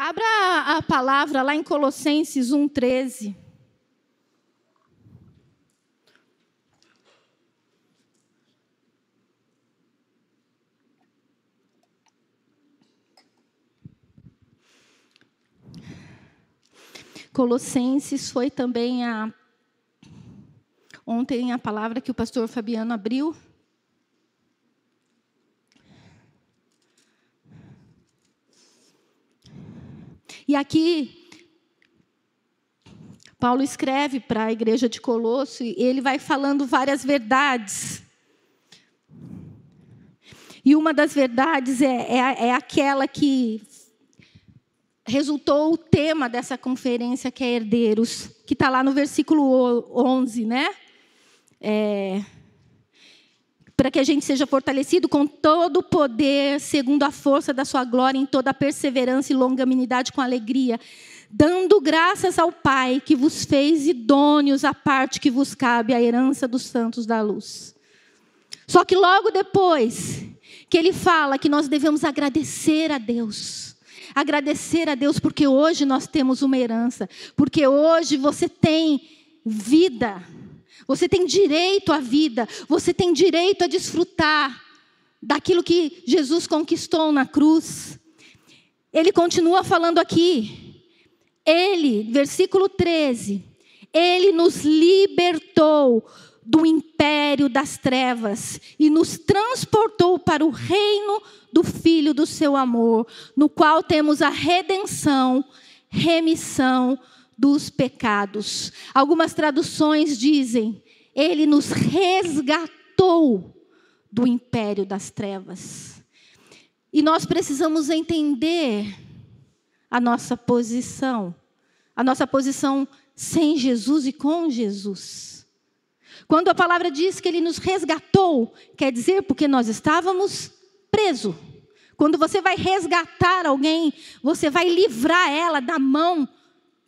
Abra a palavra lá em Colossenses 1:13. Colossenses foi também ontem a palavra que o pastor Fabiano abriu. E aqui, Paulo escreve para a igreja de Colosso e ele vai falando várias verdades. E uma das verdades é aquela que resultou o tema dessa conferência, que é herdeiros, que está lá no versículo 11, né? Para que a gente seja fortalecido com todo o poder, segundo a força da sua glória, em toda a perseverança e longanimidade com alegria, dando graças ao Pai, que vos fez idôneos à parte que vos cabe, a herança dos santos da luz. Só que logo depois, que ele fala que nós devemos agradecer a Deus. Agradecer a Deus porque hoje nós temos uma herança, porque hoje você tem vida. Você tem direito à vida, você tem direito a desfrutar daquilo que Jesus conquistou na cruz. Ele continua falando aqui, versículo 13, ele nos libertou do império das trevas e nos transportou para o reino do Filho do seu amor, no qual temos a redenção, remissão dos pecados. Algumas traduções dizem, ele nos resgatou do império das trevas. E nós precisamos entender a nossa posição sem Jesus e com Jesus. Quando a palavra diz que ele nos resgatou, quer dizer porque nós estávamos presos. Quando você vai resgatar alguém, você vai livrar ela da mão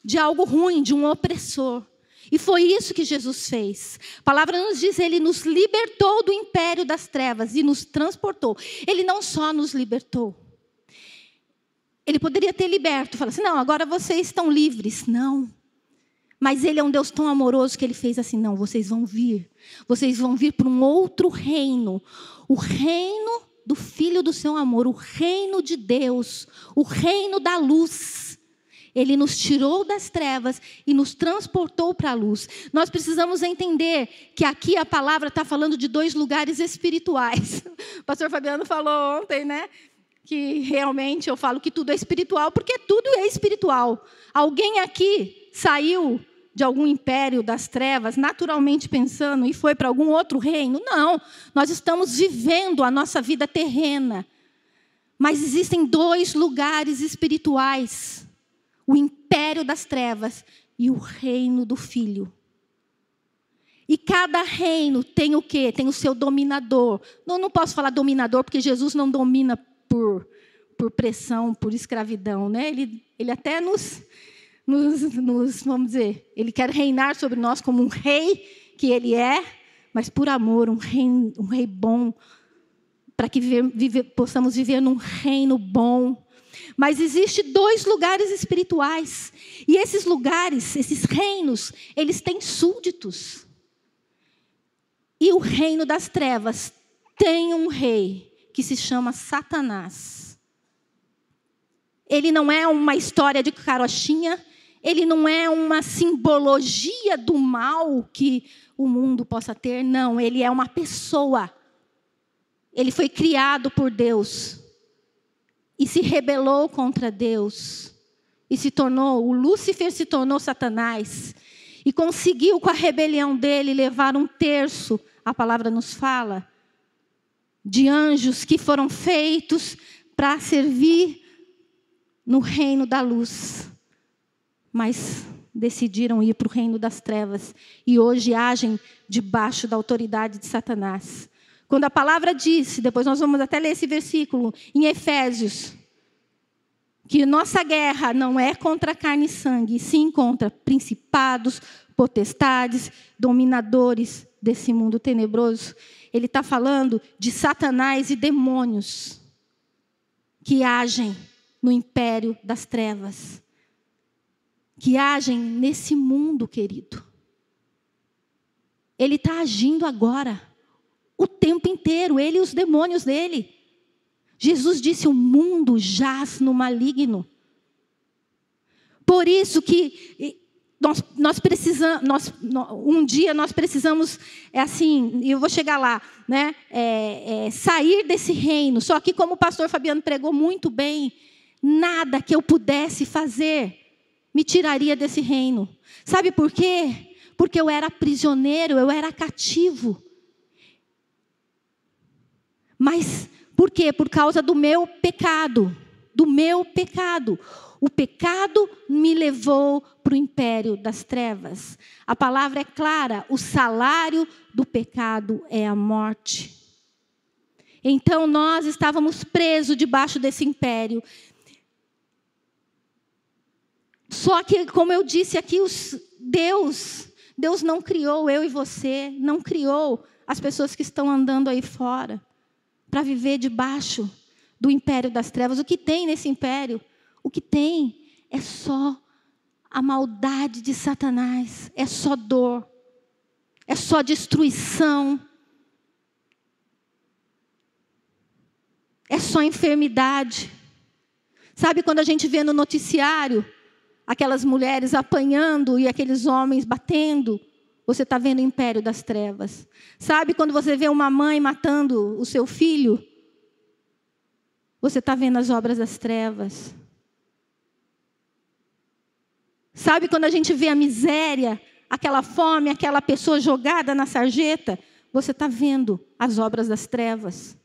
de algo ruim, de um opressor. E foi isso que Jesus fez. A palavra nos diz, ele nos libertou do império das trevas e nos transportou. Ele não só nos libertou. Ele poderia ter liberto, falar assim, não, agora vocês estão livres. Não. Mas ele é um Deus tão amoroso que ele fez assim, não, vocês vão vir para um outro reino. O reino do Filho do seu amor, o reino de Deus, o reino da luz. Ele nos tirou das trevas e nos transportou para a luz. Nós precisamos entender que aqui a palavra está falando de dois lugares espirituais. O pastor Fabiano falou ontem, né? Que realmente eu falo que tudo é espiritual, porque tudo é espiritual. Alguém aqui saiu de algum império das trevas, naturalmente pensando, e foi para algum outro reino? Não, nós estamos vivendo a nossa vida terrena. Mas existem dois lugares espirituais. O império das trevas e o reino do Filho. E cada reino tem o quê? Tem o seu dominador. Não posso falar dominador, porque Jesus não domina por pressão, por escravidão, né? Ele até nos, vamos dizer, ele quer reinar sobre nós como um rei que ele é, mas por amor, um rei bom, para que possamos viver num reino bom. Mas existem dois lugares espirituais. E esses lugares, esses reinos, eles têm súditos. E o reino das trevas tem um rei que se chama Satanás. Ele não é uma história de carochinha. Ele não é uma simbologia do mal que o mundo possa ter. Não, ele é uma pessoa. Ele foi criado por Deus. E se rebelou contra Deus. E o Lúcifer se tornou Satanás. E conseguiu, com a rebelião dele, levar 1/3, a palavra nos fala, de anjos que foram feitos para servir no reino da luz. Mas decidiram ir para o reino das trevas. E hoje agem debaixo da autoridade de Satanás. Quando a palavra diz, depois nós vamos até ler esse versículo, em Efésios, que nossa guerra não é contra carne e sangue, e sim contra principados, potestades, dominadores desse mundo tenebroso. Ele está falando de Satanás e demônios que agem no império das trevas, que agem nesse mundo, querido. Ele está agindo agora, o tempo inteiro, ele e os demônios dele. Jesus disse, o mundo jaz no maligno. Por isso que nós precisamos, um dia nós precisamos, eu vou chegar lá, né? Sair desse reino. Só que como o pastor Fabiano pregou muito bem, nada que eu pudesse fazer me tiraria desse reino. Sabe por quê? Porque eu era prisioneiro, eu era cativo. Mas por quê? Por causa do meu pecado. Do meu pecado. O pecado me levou para o império das trevas. A palavra é clara, o salário do pecado é a morte. Então nós estávamos presos debaixo desse império. Só que, como eu disse aqui, Deus não criou eu e você, não criou as pessoas que estão andando aí fora para viver debaixo do império das trevas. O que tem nesse império? O que tem é só a maldade de Satanás, é só dor, é só destruição, é só enfermidade. Sabe quando a gente vê no noticiário aquelas mulheres apanhando e aqueles homens batendo? Você está vendo o império das trevas. Sabe quando você vê uma mãe matando o seu filho? Você está vendo as obras das trevas. Sabe quando a gente vê a miséria, aquela fome, aquela pessoa jogada na sarjeta? Você está vendo as obras das trevas.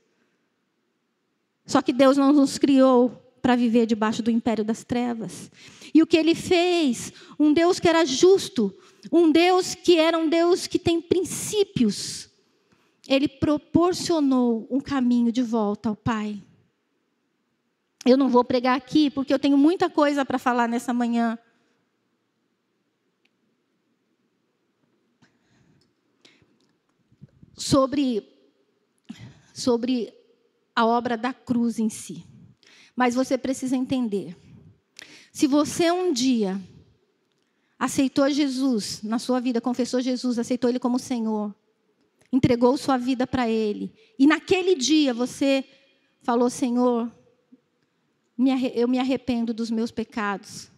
Só que Deus não nos criou para viver debaixo do império das trevas. E o que Ele fez? Um Deus que era justo, um Deus que era um Deus que tem princípios. Ele proporcionou um caminho de volta ao Pai. Eu não vou pregar aqui, porque eu tenho muita coisa para falar nessa manhã. Sobre a obra da cruz em si. Mas você precisa entender. Se você um dia aceitou Jesus na sua vida, confessou Jesus, aceitou Ele como Senhor, entregou sua vida para Ele, e naquele dia você falou, Senhor, eu me arrependo dos meus pecados.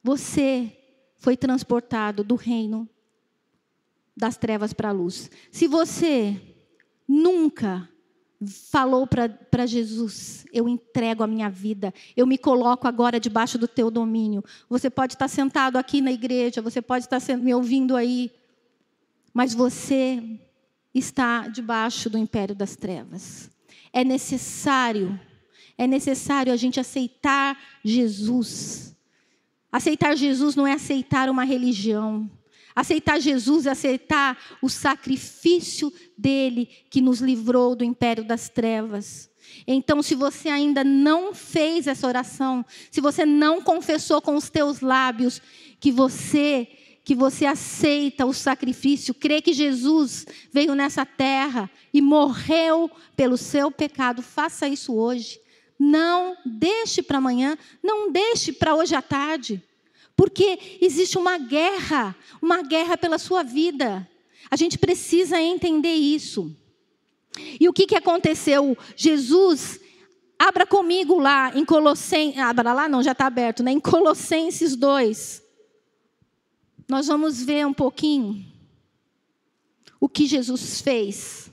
Você foi transportado do reino das trevas para a luz. Se você nunca falou para Jesus, eu entrego a minha vida, eu me coloco agora debaixo do teu domínio. Você pode estar sentado aqui na igreja, você pode estar me ouvindo aí, mas você está debaixo do império das trevas. É necessário a gente aceitar Jesus. Aceitar Jesus não é aceitar uma religião. Aceitar Jesus é aceitar o sacrifício dele que nos livrou do império das trevas. Então, se você ainda não fez essa oração, se você não confessou com os teus lábios que você aceita o sacrifício, crê que Jesus veio nessa terra e morreu pelo seu pecado, faça isso hoje. Não deixe para amanhã, não deixe para hoje à tarde. Porque existe uma guerra pela sua vida. A gente precisa entender isso. E o que aconteceu? Jesus, abra comigo lá em Colossenses, abra lá não, já está aberto, né? Em Colossenses 2. Nós vamos ver um pouquinho o que Jesus fez.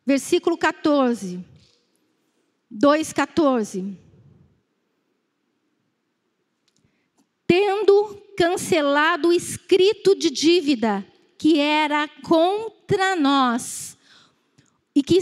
Versículo 14. 2:14. Tendo cancelado o escrito de dívida que era contra nós e que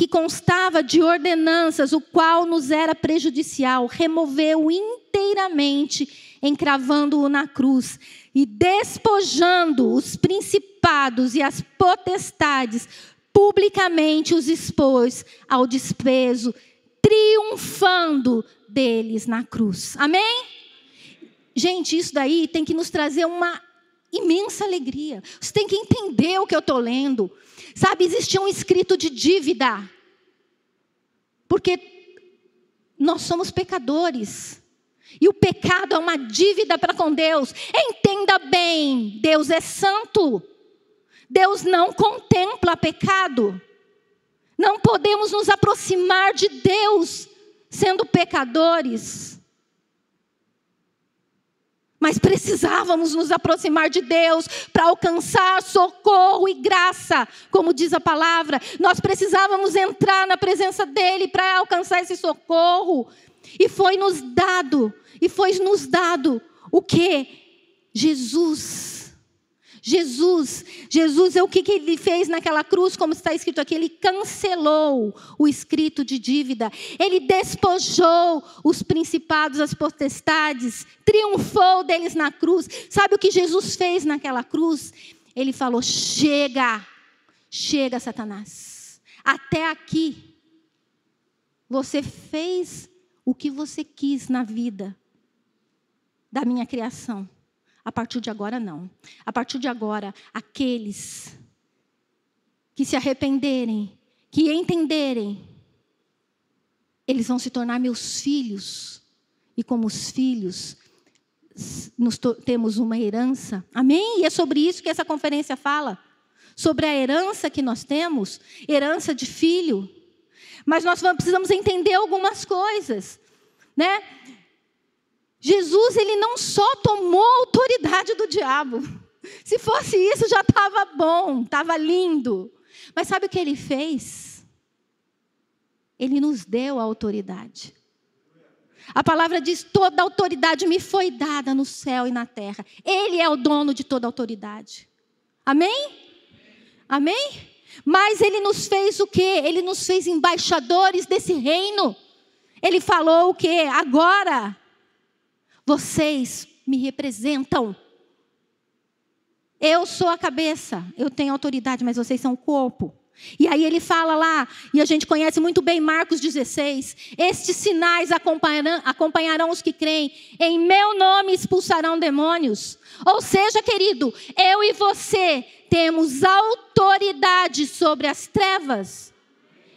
constava de ordenanças, o qual nos era prejudicial, removeu inteiramente, encravando-o na cruz e despojando os principados e as potestades, publicamente os expôs ao desprezo, triunfando deles na cruz. Amém? Gente, isso daí tem que nos trazer uma imensa alegria. Você tem que entender o que eu estou lendo. Sabe, existia um escrito de dívida. Porque nós somos pecadores. E o pecado é uma dívida para com Deus. Entenda bem, Deus é santo. Deus não contempla pecado. Não podemos nos aproximar de Deus sendo pecadores. Mas precisávamos nos aproximar de Deus para alcançar socorro e graça, como diz a palavra. Nós precisávamos entrar na presença dEle para alcançar esse socorro. E foi nos dado o quê? Jesus, o que Ele fez naquela cruz, como está escrito aqui, Ele cancelou o escrito de dívida, Ele despojou os principados, as potestades, triunfou deles na cruz. Sabe o que Jesus fez naquela cruz? Ele falou: chega, Satanás, até aqui, você fez o que você quis na vida da minha criação. A partir de agora, não. A partir de agora, aqueles que se arrependerem, que entenderem, eles vão se tornar meus filhos. E como os filhos, temos uma herança. Amém? E é sobre isso que essa conferência fala. Sobre a herança que nós temos, herança de filho. Mas nós precisamos entender algumas coisas, né? Jesus, ele não só tomou a autoridade do diabo. Se fosse isso, já estava bom, estava lindo. Mas sabe o que ele fez? Ele nos deu a autoridade. A palavra diz: toda a autoridade me foi dada no céu e na terra. Ele é o dono de toda a autoridade. Amém? Amém? Mas ele nos fez o quê? Ele nos fez embaixadores desse reino. Ele falou o quê? Agora vocês me representam. Eu sou a cabeça, eu tenho autoridade, mas vocês são o corpo. E aí ele fala lá, e a gente conhece muito bem Marcos 16: estes sinais acompanharão os que creem, em meu nome expulsarão demônios. Ou seja, querido, eu e você temos autoridade sobre as trevas.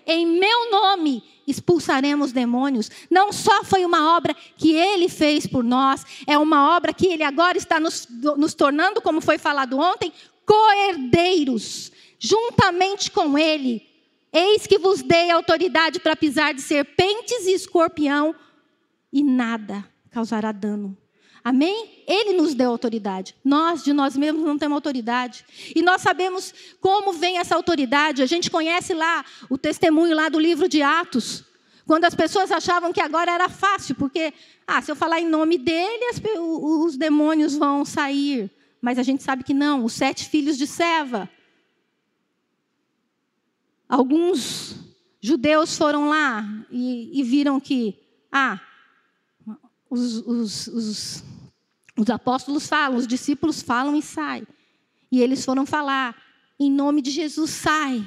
Em meu nome expulsaremos demônios. Não só foi uma obra que Ele fez por nós, é uma obra que Ele agora está nos tornando, como foi falado ontem, co-herdeiros, juntamente com Ele. Eis que vos dei autoridade para pisar de serpentes e escorpião, e nada causará dano. Amém? Ele nos deu autoridade. Nós, de nós mesmos, não temos autoridade. E nós sabemos como vem essa autoridade. A gente conhece lá o testemunho lá do livro de Atos. Quando as pessoas achavam que agora era fácil, porque, se eu falar em nome dele, os demônios vão sair. Mas a gente sabe que não. Os 7 filhos de Seva. Alguns judeus foram lá e viram que, os apóstolos falam, os discípulos falam e saem. E eles foram falar: em nome de Jesus, sai.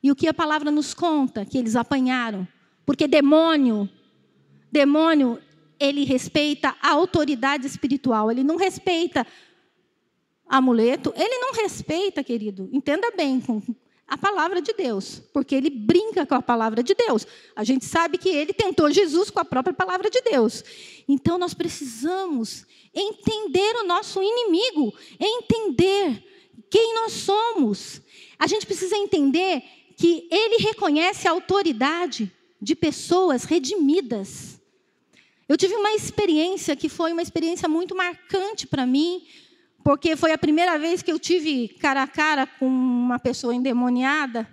E o que a palavra nos conta? Que eles apanharam. Porque demônio, ele respeita a autoridade espiritual. Ele não respeita amuleto. Ele não respeita, querido, entenda bem, com a palavra de Deus. Porque ele brinca com a palavra de Deus. A gente sabe que ele tentou Jesus com a própria palavra de Deus. Então, nós precisamos entender o nosso inimigo, entender quem nós somos. A gente precisa entender que ele reconhece a autoridade de pessoas redimidas. Eu tive uma experiência que foi uma experiência muito marcante para mim, porque foi a primeira vez que eu tive cara a cara com uma pessoa endemoniada,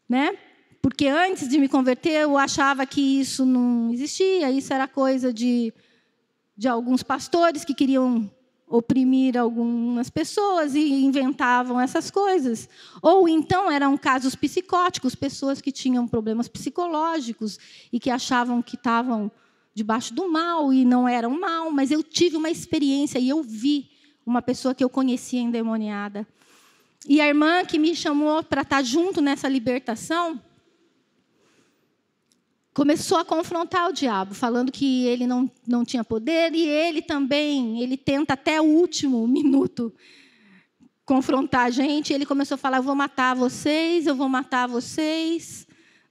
né? Porque antes de me converter, eu achava que isso não existia, isso era coisa de alguns pastores que queriam oprimir algumas pessoas e inventavam essas coisas. Ou então eram casos psicóticos, pessoas que tinham problemas psicológicos e que achavam que estavam debaixo do mal e não eram mal. Mas eu tive uma experiência e eu vi uma pessoa que eu conhecia endemoniada. E a irmã que me chamou para estar junto nessa libertação começou a confrontar o diabo, falando que ele não tinha poder, e ele também, ele tenta até o último minuto confrontar a gente. Ele começou a falar, eu vou matar vocês,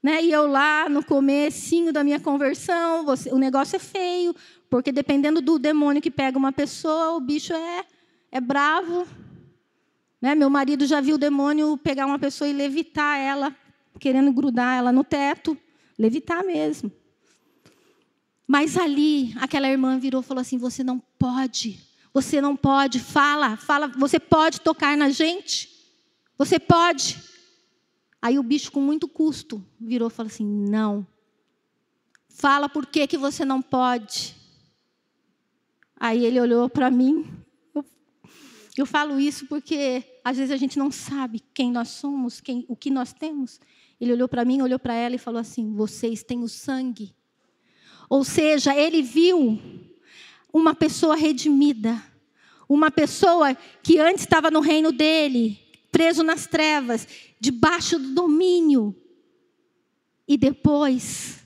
né? E eu lá no comecinho da minha conversão, o negócio é feio, porque dependendo do demônio que pega uma pessoa, o bicho é bravo. Né? Meu marido já viu o demônio pegar uma pessoa e levitar ela, querendo grudar ela no teto, levitar mesmo. Mas ali, aquela irmã virou e falou assim, você não pode, fala, você pode tocar na gente? Você pode? Aí o bicho, com muito custo, virou e falou assim, não. Fala por que você não pode. Aí ele olhou para mim. Eu falo isso porque, às vezes, a gente não sabe quem nós somos, o que nós temos. Ele olhou para mim, olhou para ela e falou assim, vocês têm o sangue. Ou seja, ele viu uma pessoa redimida. Uma pessoa que antes estava no reino dele, preso nas trevas, debaixo do domínio. E depois,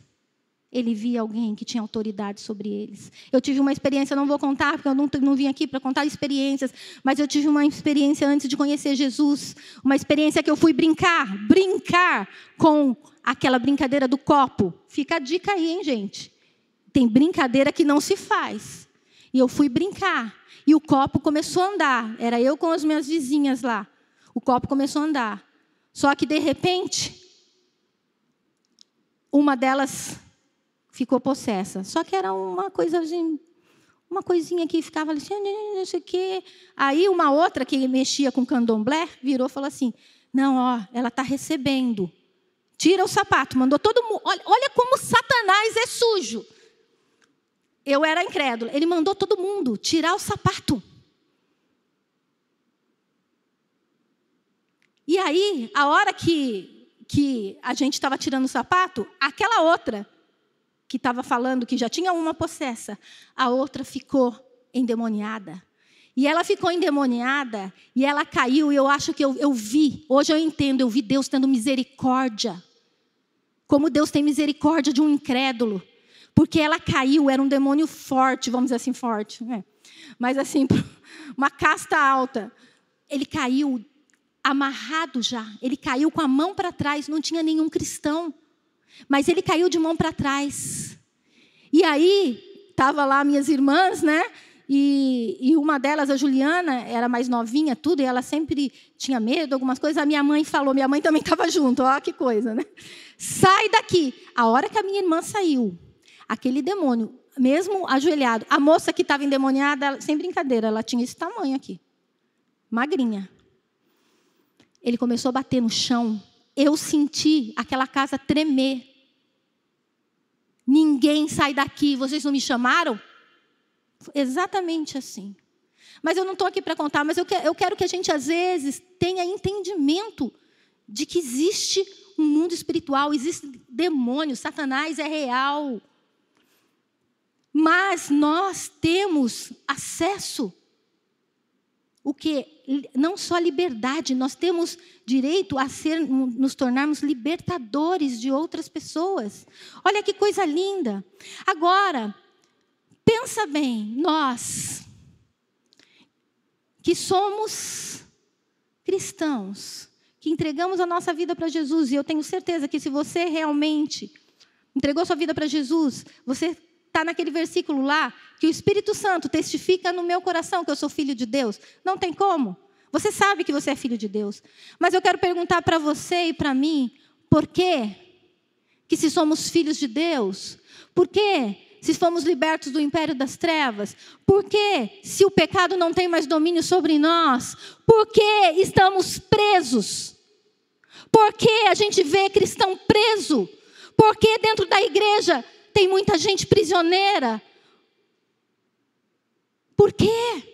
ele via alguém que tinha autoridade sobre eles. Eu tive uma experiência, não vou contar, porque eu não vim aqui para contar experiências, mas eu tive uma experiência antes de conhecer Jesus. Uma experiência que eu fui brincar com aquela brincadeira do copo. Fica a dica aí, hein, gente? Tem brincadeira que não se faz. E eu fui brincar. E o copo começou a andar. Era eu com as minhas vizinhas lá. O copo começou a andar. Só que, de repente, uma delas ficou possessa. Só que era uma coisinha que ficava assim, não sei o quê. Aí uma outra que mexia com candomblé virou e falou assim, não, ó, ela está recebendo. Tira o sapato. Mandou todo mundo. Olha como Satanás é sujo. Eu era incrédula. Ele mandou todo mundo tirar o sapato. E aí, a hora que a gente estava tirando o sapato, aquela outra que estava falando que já tinha uma possessa, a outra ficou endemoniada. E ela ficou endemoniada e ela caiu. E eu acho que eu vi, hoje eu entendo, eu vi Deus tendo misericórdia. Como Deus tem misericórdia de um incrédulo. Porque ela caiu, era um demônio forte, vamos dizer assim, forte. Né? Mas assim, uma casta alta. Ele caiu amarrado já. Ele caiu com a mão para trás, não tinha nenhum cristão. Mas ele caiu de mão para trás. E aí, estava lá minhas irmãs, né? E uma delas, a Juliana, era mais novinha, tudo, e ela sempre tinha medo, algumas coisas. A minha mãe falou, minha mãe também estava junto, olha que coisa, né? Sai daqui. A hora que a minha irmã saiu, aquele demônio, mesmo ajoelhado, a moça que estava endemoniada, sem brincadeira, ela tinha esse tamanho aqui, magrinha. Ele começou a bater no chão. Eu senti aquela casa tremer. Ninguém sai daqui, vocês não me chamaram? Exatamente assim. Mas eu não estou aqui para contar, mas eu quero que a gente, às vezes, tenha entendimento de que existe um mundo espiritual, existe demônio, Satanás é real. Mas nós temos acesso, o que? Não só liberdade, nós temos direito a nos tornarmos libertadores de outras pessoas. Olha que coisa linda. Agora, pensa bem, nós que somos cristãos, que entregamos a nossa vida para Jesus, e eu tenho certeza que se você realmente entregou sua vida para Jesus, você está naquele versículo lá, que o Espírito Santo testifica no meu coração que eu sou filho de Deus. Não tem como. Você sabe que você é filho de Deus. Mas eu quero perguntar para você e para mim, por quê? Que se somos filhos de Deus, por quê? Se fomos libertos do império das trevas, por quê? Se o pecado não tem mais domínio sobre nós, por que estamos presos? Por que a gente vê cristão preso? Por que dentro da igreja tem muita gente prisioneira? Por quê?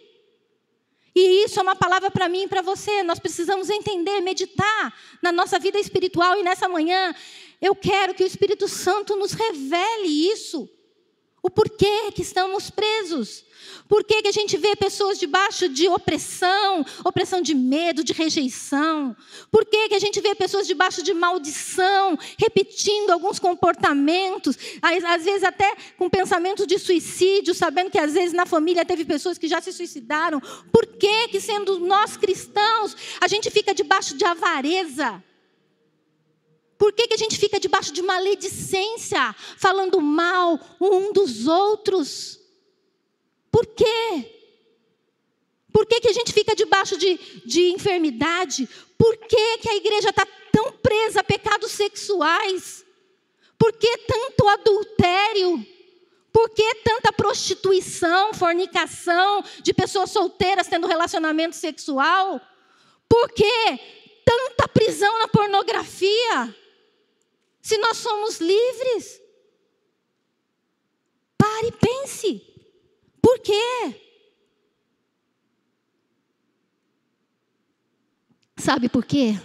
E isso é uma palavra para mim e para você. Nós precisamos entender, meditar na nossa vida espiritual. E nessa manhã, eu quero que o Espírito Santo nos revele isso. O porquê que estamos presos. Por que a gente vê pessoas debaixo de opressão de medo, de rejeição? Por que a gente vê pessoas debaixo de maldição, repetindo alguns comportamentos, às vezes até com pensamentos de suicídio, sabendo que às vezes na família teve pessoas que já se suicidaram? Por que sendo nós cristãos, a gente fica debaixo de avareza? Por que a gente fica debaixo de maledicência, falando mal um dos outros? Por quê? Por que a gente fica debaixo de enfermidade? Por que a igreja está tão presa a pecados sexuais? Por que tanto adultério? Por que tanta prostituição, fornicação, de pessoas solteiras tendo relacionamento sexual? Por que tanta prisão na pornografia? Se nós somos livres, pare e pense. Por quê? Sabe por quê?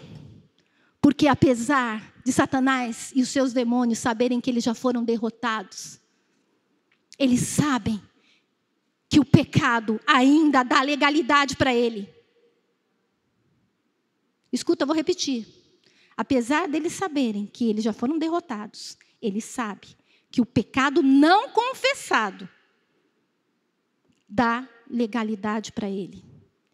Porque apesar de Satanás e os seus demônios saberem que eles já foram derrotados, eles sabem que o pecado ainda dá legalidade para ele. Escuta, eu vou repetir. Apesar deles saberem que eles já foram derrotados, eles sabem que o pecado não confessado dá legalidade para ele.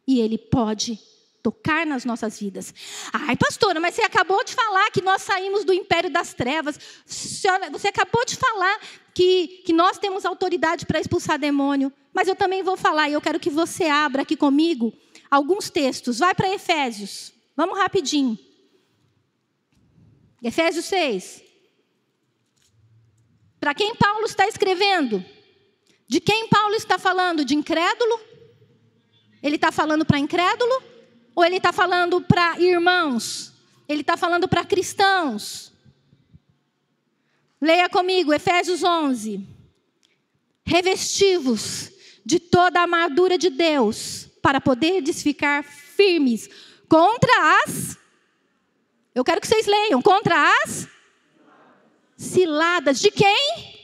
E ele pode tocar nas nossas vidas. Ai, pastora, mas você acabou de falar que nós saímos do império das trevas. Senhora, você acabou de falar que nós temos autoridade para expulsar demônio. Mas eu também vou falar, e eu quero que você abra aqui comigo alguns textos. Vai para Efésios. Vamos rapidinho. Efésios 6. Para quem Paulo está escrevendo? De quem Paulo está falando? De incrédulo? Ele está falando para incrédulo? Ou ele está falando para irmãos? Ele está falando para cristãos? Leia comigo, Efésios 11. Revestivos de toda a armadura de Deus, para poderes ficar firmes contra as... Eu quero que vocês leiam. Contra as ciladas. De quem?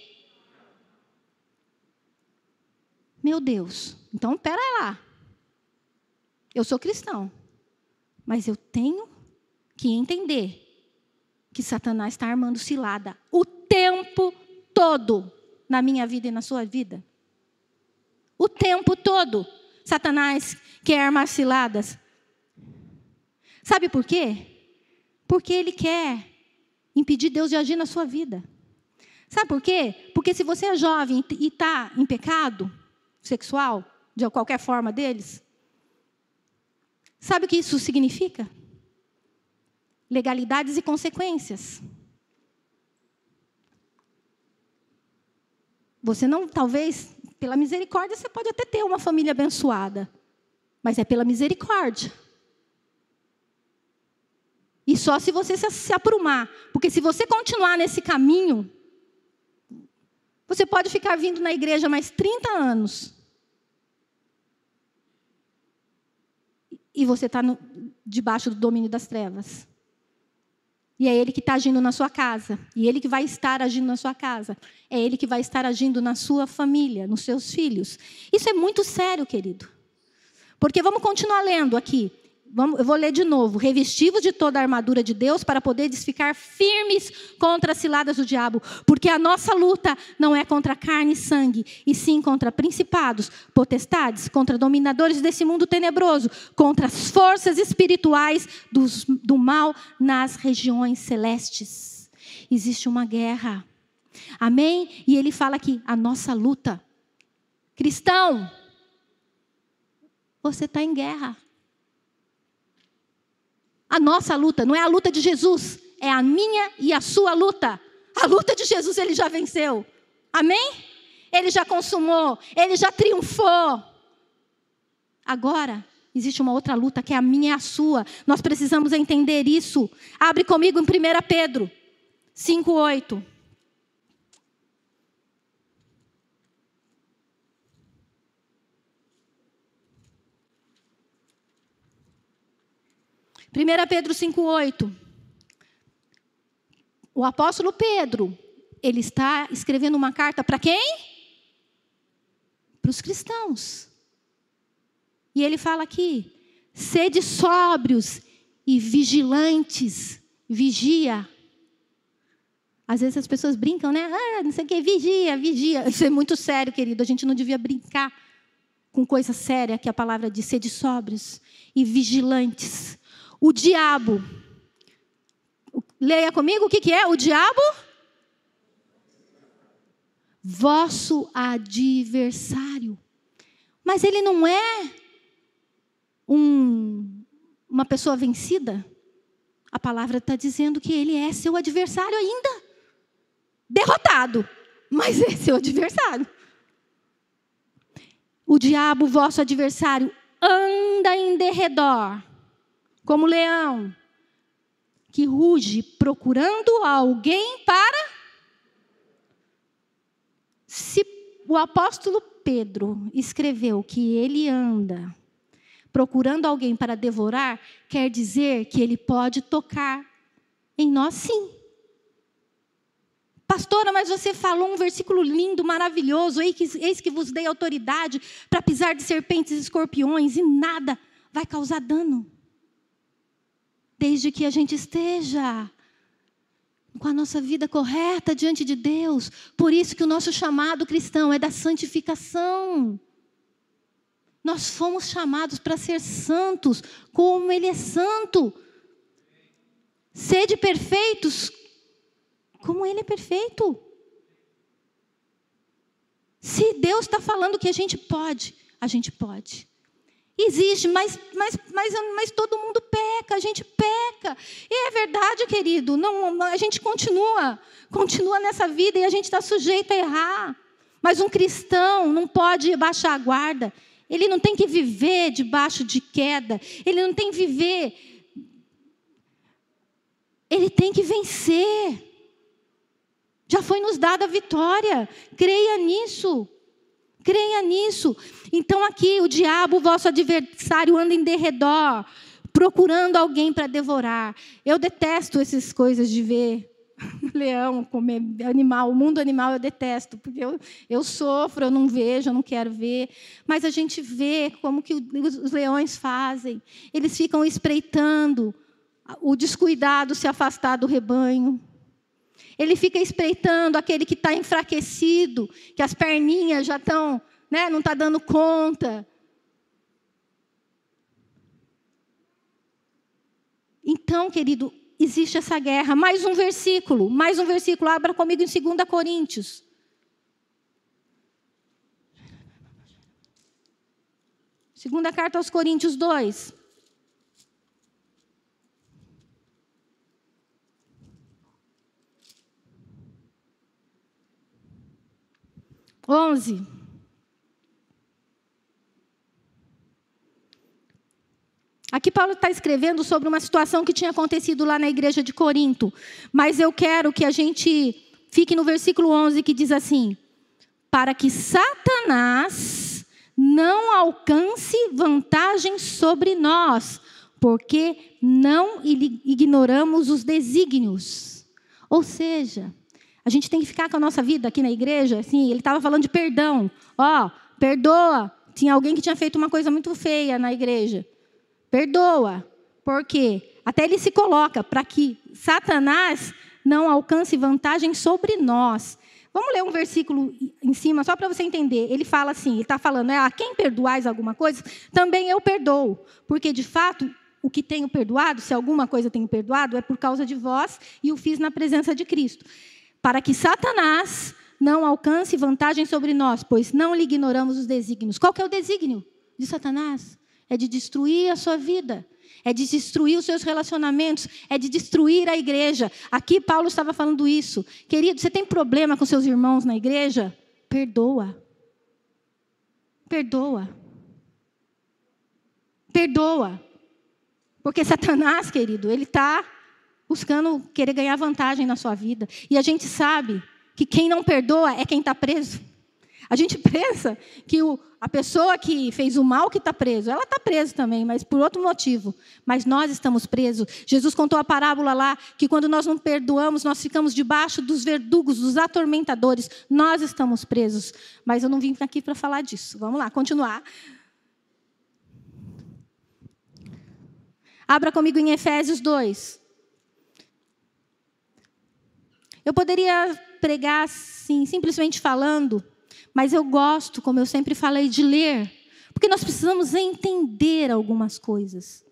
Meu Deus. Então, pera lá. Eu sou cristão. Mas eu tenho que entender que Satanás está armando cilada o tempo todo na minha vida e na sua vida. O tempo todo. Satanás quer armar ciladas. Sabe por quê? Porque ele quer impedir Deus de agir na sua vida. Sabe por quê? Porque se você é jovem e está em pecado sexual, de qualquer forma deles, sabe o que isso significa? Legalidades e consequências. Você não, talvez, pela misericórdia, você pode até ter uma família abençoada. Mas é pela misericórdia. E só se você se aprumar. Porque se você continuar nesse caminho, você pode ficar vindo na igreja mais 30 anos. E você está debaixo do domínio das trevas. E é Ele que está agindo na sua casa. E Ele que vai estar agindo na sua casa. É Ele que vai estar agindo na sua família, nos seus filhos. Isso é muito sério, querido. Porque vamos continuar lendo aqui. Eu vou ler de novo. Revestivos de toda a armadura de Deus para poderes ficar firmes contra as ciladas do diabo. Porque a nossa luta não é contra carne e sangue, e sim contra principados, potestades, contra dominadores desse mundo tenebroso, contra as forças espirituais do mal nas regiões celestes. Existe uma guerra. Amém? E ele fala aqui, a nossa luta. Cristão, você está em guerra. A nossa luta, não é a luta de Jesus, é a minha e a sua luta. A luta de Jesus ele já venceu. Amém? Ele já consumou, ele já triunfou. Agora, existe uma outra luta que é a minha e a sua. Nós precisamos entender isso. Abre comigo em 1 Pedro 5:8. 1 Pedro 5:8. O apóstolo Pedro, ele está escrevendo uma carta para quem? para os cristãos. E ele fala aqui: sede sóbrios e vigilantes. Vigia. Às vezes as pessoas brincam, né? Não sei o que, vigia, vigia. Isso é muito sério, querido. A gente não devia brincar com coisa séria, que a palavra diz: sede sóbrios e vigilantes. O diabo, leia comigo, o que é o diabo? Vosso adversário. Mas ele não é uma pessoa vencida. A palavra está dizendo que ele é seu adversário ainda. Derrotado, mas é seu adversário. O diabo, vosso adversário, anda em derredor, como leão, que ruge procurando alguém para... Se o apóstolo Pedro escreveu que ele anda procurando alguém para devorar, quer dizer que ele pode tocar em nós, sim. Pastora, mas você falou um versículo lindo, maravilhoso: eis que vos dei autoridade para pisar de serpentes e escorpiões, e nada vai causar dano, desde que a gente esteja com a nossa vida correta diante de Deus. Por isso que o nosso chamado cristão é da santificação. Nós fomos chamados para ser santos, como Ele é santo. Sede perfeitos, como Ele é perfeito. Se Deus está falando que a gente pode, a gente pode. Existe, mas todo mundo peca, a gente peca. E é verdade, querido, não, a gente continua nessa vida e a gente está sujeito a errar. Mas um cristão não pode baixar a guarda. Ele não tem que viver debaixo de queda. Ele não tem que viver. Ele tem que vencer. Já foi nos dada a vitória. Creia nisso. Creia nisso. Então aqui o diabo, vosso adversário, anda em derredor, procurando alguém para devorar. Eu detesto essas coisas de ver leão comer animal. O mundo animal eu detesto, porque eu sofro, eu não vejo, eu não quero ver. Mas a gente vê como que os leões fazem. Eles ficam espreitando o descuidado se afastar do rebanho. Ele fica espreitando aquele que está enfraquecido, que as perninhas já estão, né, não está dando conta. Então, querido, existe essa guerra. Mais um versículo. Abra comigo em 2 Coríntios. Segunda carta aos Coríntios 2. Aqui Paulo está escrevendo sobre uma situação que tinha acontecido lá na igreja de Corinto. Mas eu quero que a gente fique no versículo 11, que diz assim: para que Satanás não alcance vantagem sobre nós, porque não ignoramos os desígnios. Ou seja, a gente tem que ficar com a nossa vida aqui na igreja, assim, ele estava falando de perdão. Perdoa. Tinha alguém que tinha feito uma coisa muito feia na igreja. Perdoa. Por quê? Até ele se coloca para que Satanás não alcance vantagem sobre nós. Vamos ler um versículo em cima, só para você entender. Ele fala assim, ele está falando, a quem perdoais alguma coisa, também eu perdoo. Porque, de fato, o que tenho perdoado, se alguma coisa tenho perdoado, é por causa de vós, e o fiz na presença de Cristo. Para que Satanás não alcance vantagem sobre nós, pois não lhe ignoramos os desígnios. Qual que é o desígnio de Satanás? É de destruir a sua vida, é de destruir os seus relacionamentos, é de destruir a igreja. Aqui Paulo estava falando isso. Querido, você tem problema com seus irmãos na igreja? Perdoa. Perdoa. Perdoa. Porque Satanás, querido, ele está buscando querer ganhar vantagem na sua vida. E a gente sabe que quem não perdoa é quem está preso. A gente pensa que a pessoa que fez o mal que está preso, ela está presa também, mas por outro motivo. Mas nós estamos presos. Jesus contou a parábola lá, que quando nós não perdoamos, nós ficamos debaixo dos verdugos, dos atormentadores. Nós estamos presos. Mas eu não vim aqui para falar disso. Vamos lá, continuar. Abra comigo em Efésios 2. Eu poderia pregar assim, simplesmente falando, mas eu gosto, como eu sempre falei, de ler, porque nós precisamos entender algumas coisas.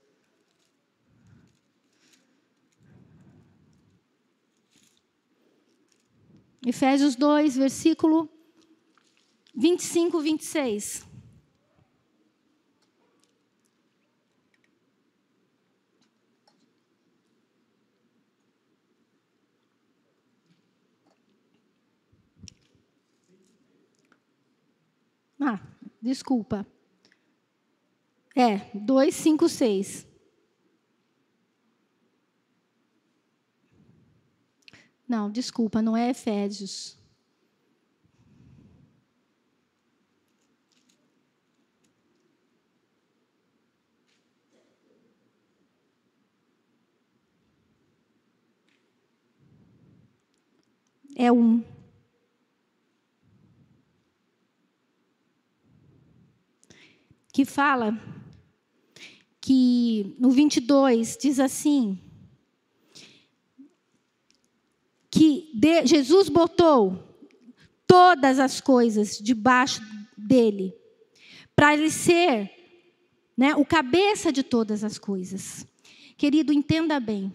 Efésios 2, versículo 25, 26. Desculpa. 2, 5, 6. Não, desculpa, não é Efésios. É 1. Que fala que no 22 diz assim, que Jesus botou todas as coisas debaixo dele, para ele ser, né, o cabeça de todas as coisas. Querido, entenda bem.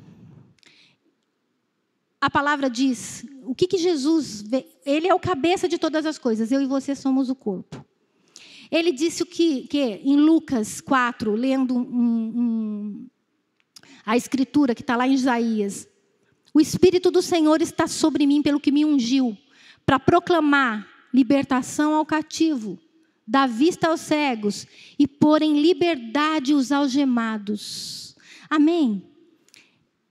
A palavra diz, o que Jesus, ele é o cabeça de todas as coisas, eu e você somos o corpo. Ele disse o que em Lucas 4, lendo a escritura que está lá em Isaías, o Espírito do Senhor está sobre mim pelo que me ungiu, para proclamar libertação ao cativo, dar vista aos cegos e pôr em liberdade os algemados. Amém?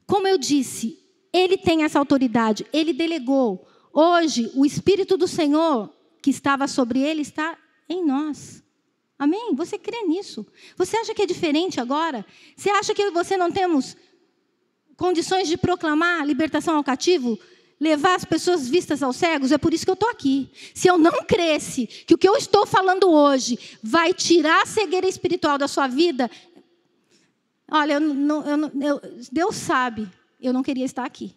Como eu disse, ele tem essa autoridade, ele delegou. Hoje, o Espírito do Senhor que estava sobre ele está em nós. Amém? Você crê nisso? Você acha que é diferente agora? Você acha que você não temos condições de proclamar libertação ao cativo? Levar as pessoas vistas aos cegos? É por isso que eu estou aqui. Se eu não cresce que o que eu estou falando hoje vai tirar a cegueira espiritual da sua vida, olha, Deus sabe, eu não queria estar aqui.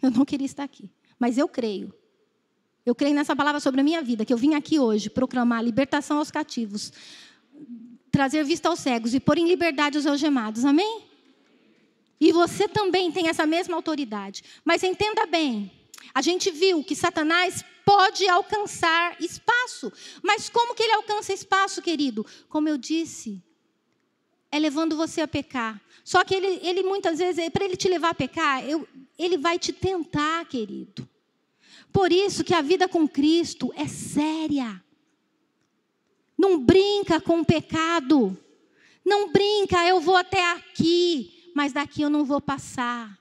Eu não queria estar aqui. Mas eu creio. Eu creio nessa palavra sobre a minha vida, que eu vim aqui hoje proclamar libertação aos cativos, trazer vista aos cegos e pôr em liberdade os algemados. Amém? E você também tem essa mesma autoridade. Mas entenda bem, a gente viu que Satanás pode alcançar espaço. Mas como que ele alcança espaço, querido? Como eu disse, é levando você a pecar. Só que ele muitas vezes, para ele te levar a pecar, ele vai te tentar, querido. Por isso que a vida com Cristo é séria. Não brinca com o pecado. Não brinca, eu vou até aqui, mas daqui eu não vou passar.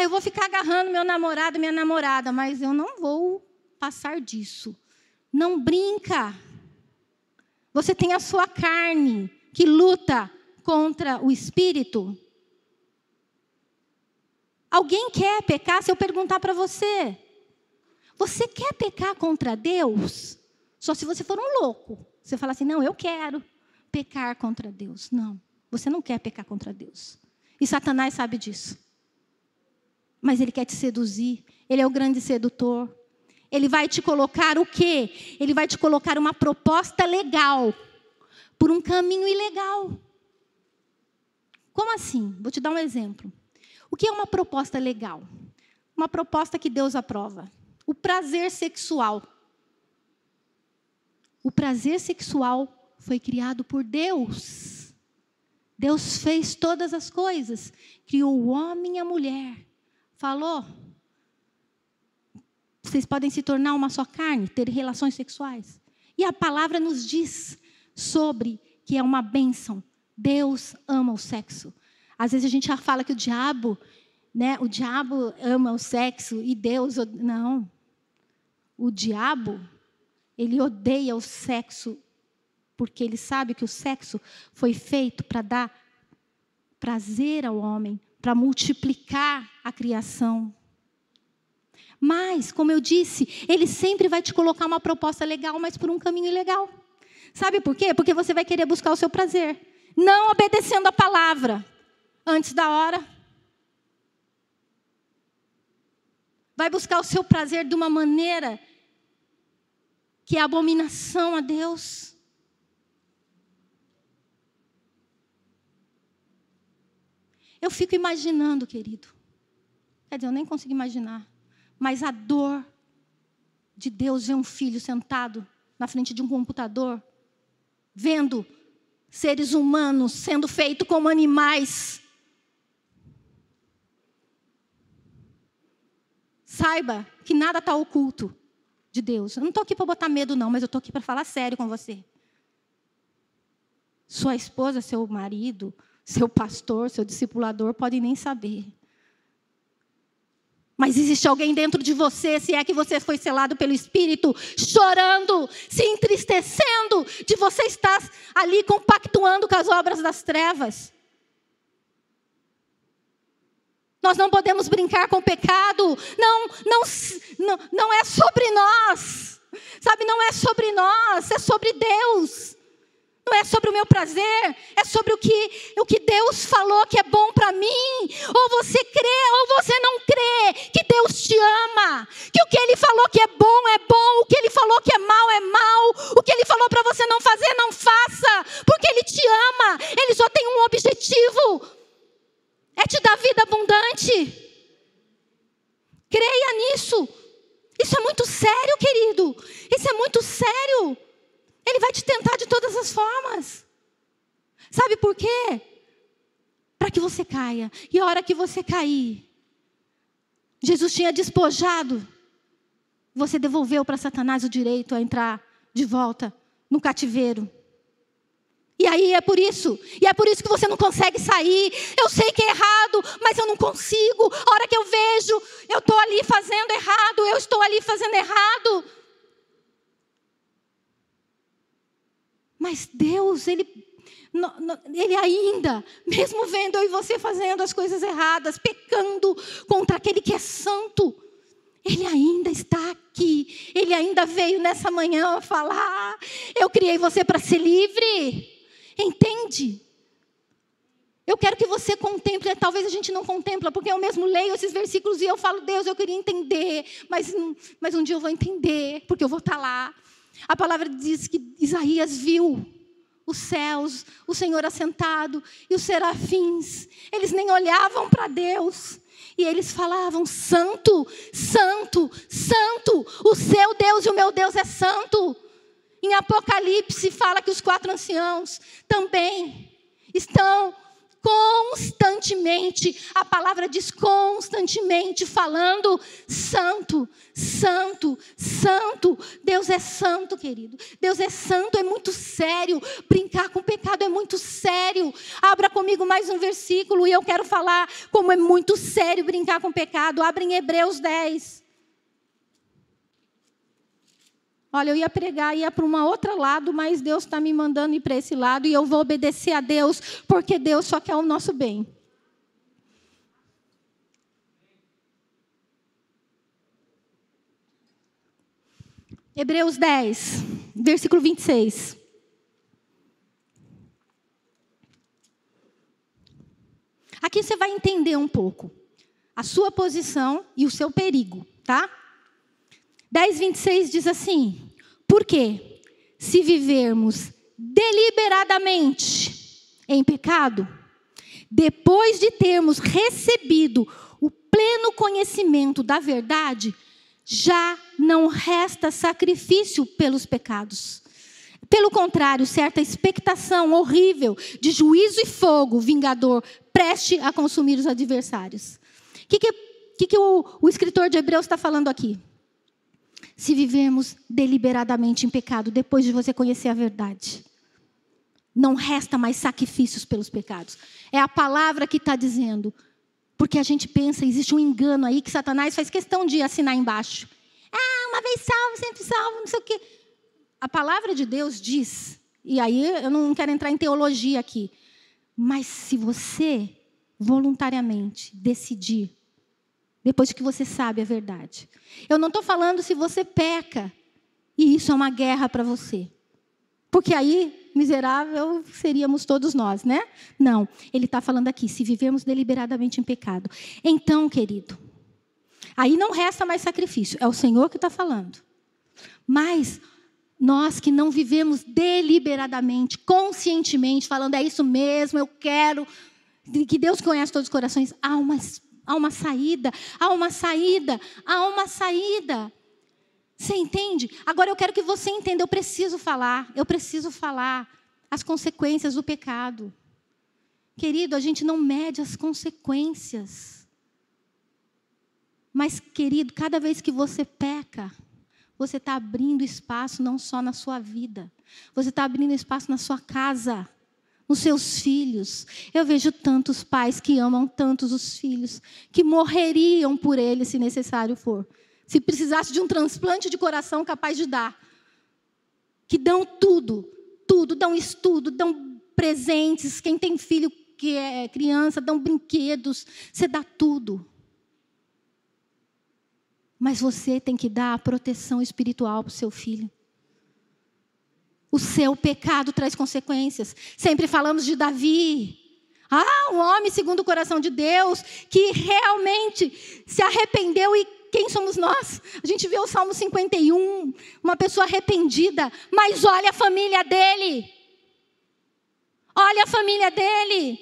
Eu vou ficar agarrando meu namorado, minha namorada, mas eu não vou passar disso. Não brinca. Você tem a sua carne que luta contra o espírito. Alguém quer pecar? Se eu perguntar para você, você quer pecar contra Deus? Só se você for um louco. Você fala assim, não, eu quero pecar contra Deus. Não, você não quer pecar contra Deus. E Satanás sabe disso. Mas ele quer te seduzir. Ele é o grande sedutor. Ele vai te colocar o quê? Ele vai te colocar uma proposta legal por um caminho ilegal. Como assim? Vou te dar um exemplo. O que é uma proposta legal? Uma proposta que Deus aprova. O prazer sexual. O prazer sexual foi criado por Deus. Deus fez todas as coisas. Criou o homem e a mulher. Falou, vocês podem se tornar uma só carne, ter relações sexuais. E a palavra nos diz sobre que é uma bênção. Deus ama o sexo. Às vezes a gente já fala que o diabo ama o sexo e Deus... Não. o diabo, ele odeia o sexo, porque ele sabe que o sexo foi feito para dar prazer ao homem, para multiplicar a criação. Mas, como eu disse, ele sempre vai te colocar uma proposta legal, mas por um caminho ilegal. Sabe por quê? Porque você vai querer buscar o seu prazer, não obedecendo a palavra antes da hora. Vai buscar o seu prazer de uma maneira que é abominação a Deus. Eu fico imaginando, querido. Quer dizer, eu nem consigo imaginar. Mas a dor de Deus ver um filho sentado na frente de um computador, vendo seres humanos sendo feitos como animais. Saiba que nada está oculto de Deus. Eu não estou aqui para botar medo, não, mas eu estou aqui para falar sério com você. Sua esposa, seu marido, seu pastor, seu discipulador podem nem saber. Mas existe alguém dentro de você, se é que você foi selado pelo Espírito, chorando, se entristecendo de você estar ali compactuando com as obras das trevas. Nós não podemos brincar com o pecado. Não é sobre nós. Sabe, não é sobre nós, é sobre Deus. Não é sobre o meu prazer, é sobre o que Deus falou que é bom para mim. Ou você crê, ou você não crê que Deus te ama. Que o que Ele falou que é bom, o que Ele falou que é mal. O que Ele falou para você não fazer, não faça. Porque Ele te ama, Ele só tem um objetivo. É te dar vida abundante. Creia nisso. Isso é muito sério, querido. Isso é muito sério. Ele vai te tentar de todas as formas. Sabe por quê? Para que você caia. E a hora que você cair, Jesus tinha despojado. Você devolveu para Satanás o direito a entrar de volta no cativeiro. E aí é por isso que você não consegue sair. Eu sei que é errado, mas eu não consigo. A hora que eu vejo, eu estou ali fazendo errado. Mas Deus, Ele ainda, mesmo vendo eu e você fazendo as coisas erradas, pecando contra aquele que é santo, Ele ainda está aqui. Ele ainda veio nessa manhã falar: eu criei você para ser livre. Entende? Eu quero que você contemple. Talvez a gente não contempla, porque eu mesmo leio esses versículos e eu falo: Deus, eu queria entender, mas um dia eu vou entender, porque eu vou estar lá. A palavra diz que Isaías viu os céus, o Senhor assentado e os serafins. Eles nem olhavam para Deus. E eles falavam: santo, santo, santo, o seu Deus e o meu Deus é santo. Em Apocalipse fala que os 4 anciãos também estão constantemente, a palavra diz constantemente, falando: santo, santo, santo. Deus é santo, querido. Deus é santo, é muito sério. Brincar com o pecado é muito sério. Abra comigo mais um versículo e eu quero falar como é muito sério brincar com o pecado. Abra em Hebreus 10. Olha, eu ia pregar, ia para um outro lado, mas Deus está me mandando ir para esse lado e eu vou obedecer a Deus, porque Deus só quer o nosso bem. Hebreus 10, versículo 26. Aqui você vai entender um pouco a sua posição e o seu perigo, tá? 10:26 diz assim: porque se vivermos deliberadamente em pecado, depois de termos recebido o pleno conhecimento da verdade, já não resta sacrifício pelos pecados. Pelo contrário, certa expectação horrível de juízo e fogo vingador preste a consumir os adversários. O que o escritor de Hebreus está falando aqui? Se vivermos deliberadamente em pecado, depois de você conhecer a verdade, não resta mais sacrifícios pelos pecados. É a palavra que está dizendo. Porque a gente pensa, existe um engano aí que Satanás faz questão de assinar embaixo. Uma vez salvo, sempre salvo, não sei o quê. A palavra de Deus diz, e aí eu não quero entrar em teologia aqui, mas se você voluntariamente decidir, depois que você sabe a verdade. Eu não estou falando se você peca, e isso é uma guerra para você. Porque aí, miserável, seríamos todos nós, né? Não, ele está falando aqui, se vivermos deliberadamente em pecado. Então, querido, aí não resta mais sacrifício, é o Senhor que está falando. Mas nós que não vivemos deliberadamente, conscientemente, falando, é isso mesmo, eu quero, que Deus conhece todos os corações, há uma saída, há uma saída, há uma saída. Você entende? Agora eu quero que você entenda, eu preciso falar as consequências do pecado. Querido, a gente não mede as consequências. Mas, querido, cada vez que você peca, você está abrindo espaço não só na sua vida, você está abrindo espaço na sua casa, nos seus filhos. Eu vejo tantos pais que amam tantos os filhos, que morreriam por eles se necessário for. Se precisasse de um transplante de coração capaz de dar. Que dão tudo, dão estudo, dão presentes. Quem tem filho que é criança, dão brinquedos. Você dá tudo. Mas você tem que dar a proteção espiritual para o seu filho. O seu pecado traz consequências. Sempre falamos de Davi. Um homem segundo o coração de Deus, que realmente se arrependeu. E quem somos nós? A gente vê o Salmo 51, uma pessoa arrependida. Mas olha a família dele. Olha a família dele.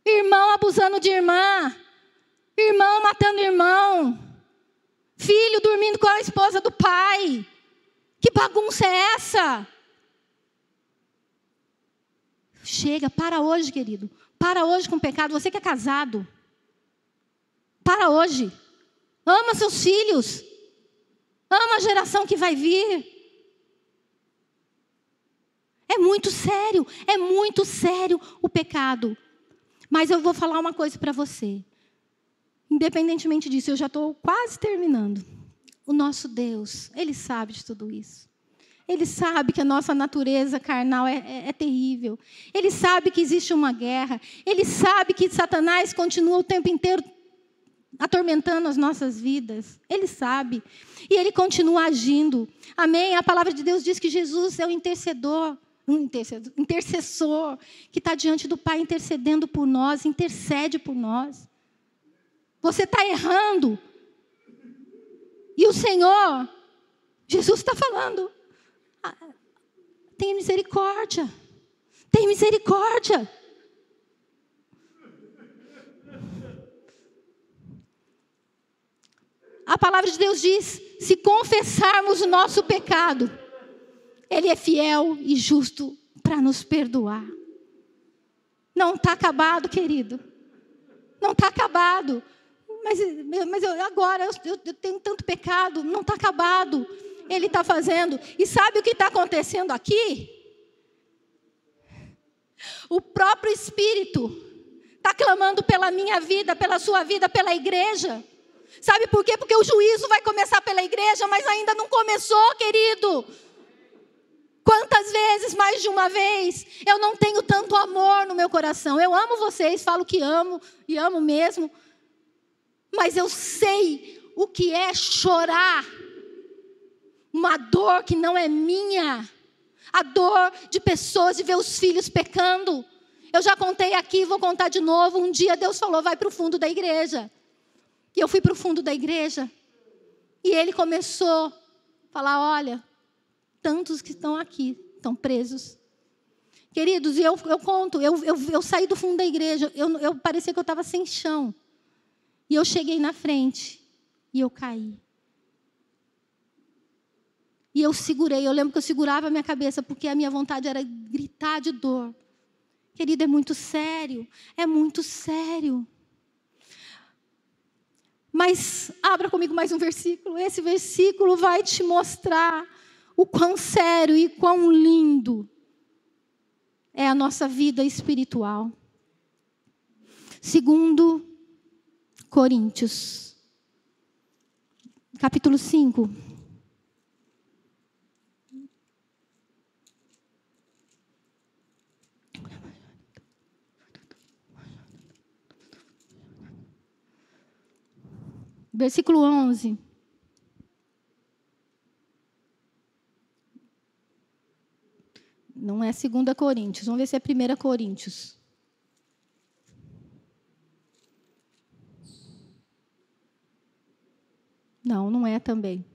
Irmão abusando de irmã. Irmão matando irmão. Filho dormindo com a esposa do pai. Que bagunça é essa? Chega, para hoje, querido. Para hoje com o pecado. Você que é casado. Para hoje. Ama seus filhos. Ama a geração que vai vir. É muito sério o pecado. Mas eu vou falar uma coisa para você. Independentemente disso, eu já estou quase terminando. O nosso Deus, Ele sabe de tudo isso. Ele sabe que a nossa natureza carnal é terrível. Ele sabe que existe uma guerra. Ele sabe que Satanás continua o tempo inteiro atormentando as nossas vidas. Ele sabe. E Ele continua agindo. Amém? A palavra de Deus diz que Jesus é o intercessor que está diante do Pai intercedendo por nós, intercede por nós. Você está errando. E o Senhor, Jesus está falando, tenha misericórdia. Tem misericórdia. A palavra de Deus diz, se confessarmos o nosso pecado, Ele é fiel e justo para nos perdoar. Não está acabado, querido. Não está acabado. Mas agora eu tenho tanto pecado. Não está acabado. Ele está fazendo. E sabe o que está acontecendo aqui? O próprio Espírito está clamando pela minha vida, pela sua vida, pela igreja. Sabe por quê? Porque o juízo vai começar pela igreja, mas ainda não começou, querido. Quantas vezes, mais de uma vez, eu não tenho tanto amor no meu coração. Eu amo vocês, falo que amo, e amo mesmo. Mas eu sei o que é chorar. Uma dor que não é minha. A dor de pessoas de ver os filhos pecando. Eu já contei aqui, vou contar de novo. Um dia Deus falou, vai para o fundo da igreja. E eu fui para o fundo da igreja. E Ele começou a falar, olha, tantos que estão aqui, estão presos. Queridos, e eu conto, eu saí do fundo da igreja, eu parecia que eu estava sem chão. E eu cheguei na frente, e eu caí. E eu segurei, eu lembro que eu segurava a minha cabeça, porque a minha vontade era gritar de dor. Querido, é muito sério, é muito sério. Mas abra comigo mais um versículo. Esse versículo vai te mostrar o quão sério e quão lindo é a nossa vida espiritual. 2 Coríntios, capítulo 5. Versículo 11. Não é 2 Coríntios, vamos ver se é 1 Coríntios. Não, não é também.